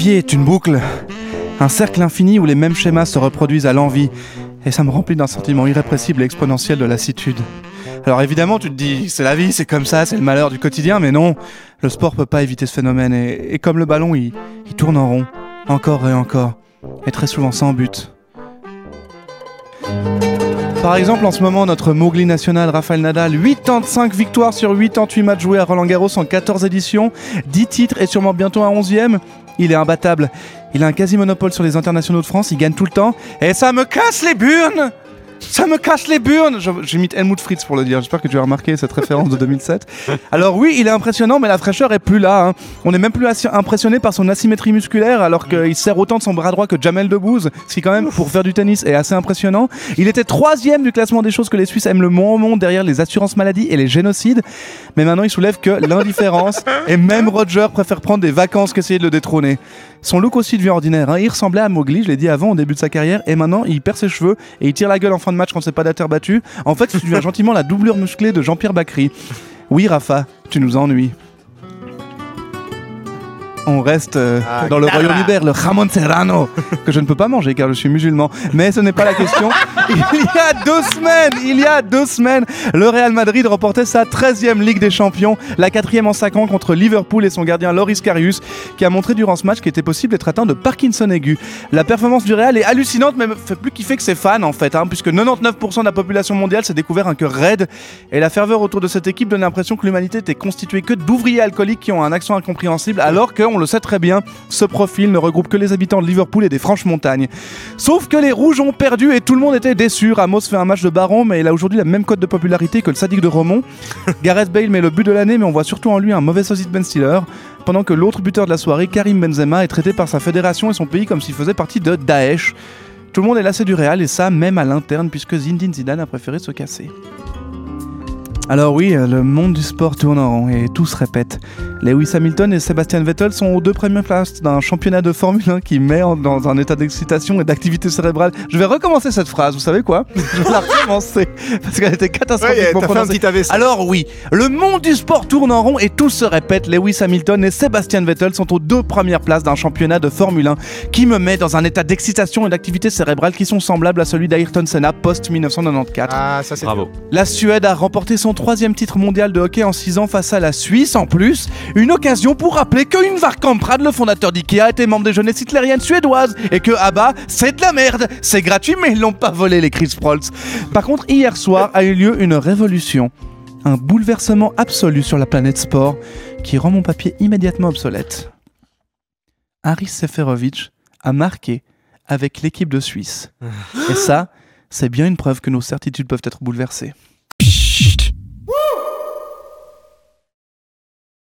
vie est une boucle, un cercle infini où les mêmes schémas se reproduisent à l'envi, et ça me remplit d'un sentiment irrépressible et exponentiel de lassitude. Alors évidemment, tu te dis, c'est la vie, c'est comme ça, c'est le malheur du quotidien, mais non, le sport peut pas éviter ce phénomène, et comme le ballon, il tourne en rond, encore et encore, et très souvent sans but. Par exemple, en ce moment, notre Mowgli national, Rafael Nadal, 85 victoires sur 88 matchs joués à Roland-Garros en 14 éditions, 10 titres et sûrement bientôt un 11e. Il est imbattable. Il a un quasi-monopole sur les internationaux de France, il gagne tout le temps. Et ça me casse les burnes! Ça me casse les burnes! J'imite Helmut Fritz pour le dire, j'espère que tu as remarqué cette référence de 2007. Alors oui, il est impressionnant, mais la fraîcheur est plus là. On n'est même plus impressionné par son asymétrie musculaire, alors qu'il sert autant de son bras droit que Jamel Debbouze, ce qui quand même, pour faire du tennis, est assez impressionnant. Il était 3e du classement des choses que les Suisses aiment le moins au monde, derrière les assurances maladies et les génocides. Mais maintenant, il soulève que l'indifférence, et même Roger préfère prendre des vacances qu'essayer de le détrôner. Son look aussi devient ordinaire. Il ressemblait à Mowgli, je l'ai dit avant, au début de sa carrière, et maintenant, il perd ses cheveux et il tire la gueule en fin de match quand c'est pas d'être battu. En fait, il devient gentiment la doublure musclée de Jean-Pierre Bacry. Oui, Rafa, tu nous ennuies. On reste dans le royaume ibère, le jamon serrano, que je ne peux pas manger car je suis musulman. Mais ce n'est pas la question. Il y a 2 semaines, le Real Madrid remportait sa 13e Ligue des Champions, la 4e en 5 ans contre Liverpool et son gardien Loris Karius, qui a montré durant ce match qu'il était possible d'être atteint de Parkinson aigu. La performance du Real est hallucinante, mais me fait plus kiffer que ses fans en fait, puisque 99% de la population mondiale s'est découvert un cœur raide, et la ferveur autour de cette équipe donne l'impression que l'humanité était constituée que d'ouvriers alcooliques qui ont un accent incompréhensible, alors qu'on le sait très bien, ce profil ne regroupe que les habitants de Liverpool et des Franches-Montagnes. Sauf que les Rouges ont perdu et tout le monde était déçu. Ramos fait un match de baron, mais il a aujourd'hui la même cote de popularité que le Sadique de Romont. Gareth Bale met le but de l'année, mais on voit surtout en lui un mauvais sosie de Ben Stiller, pendant que l'autre buteur de la soirée, Karim Benzema, est traité par sa fédération et son pays comme s'il faisait partie de Daesh. Tout le monde est lassé du Real, et ça même à l'interne, puisque Zinedine Zidane a préféré se casser. Alors oui, le monde du sport tourne en rond et tout se répète. Lewis Hamilton et Sebastian Vettel sont aux 2 premières places d'un championnat de Formule 1 qui met dans un état d'excitation et d'activité cérébrale. Je vais recommencer cette phrase, vous savez quoi? Je vais la recommencer parce qu'elle était catastrophiquement prononcée. Alors oui, le monde du sport tourne en rond et tout se répète. Lewis Hamilton et Sebastian Vettel sont aux 2 premières places d'un championnat de Formule 1 qui me met dans un état d'excitation et d'activité cérébrale qui sont semblables à celui d'Ayrton Senna post-1994. Ah, ça c'est bravo. La Suède a remporté son 3e titre mondial de hockey en 6 ans face à la Suisse. En plus, une occasion pour rappeler que Ingvar Kamprad, le fondateur d'IKEA, était membre des jeunesses hitlériennes suédoises et que ABBA, c'est de la merde. C'est gratuit, mais ils l'ont pas volé, les Chris Prolls. Par contre, hier soir a eu lieu une révolution, un bouleversement absolu sur la planète sport qui rend mon papier immédiatement obsolète. Haris Seferovic a marqué avec l'équipe de Suisse. Et ça, c'est bien une preuve que nos certitudes peuvent être bouleversées.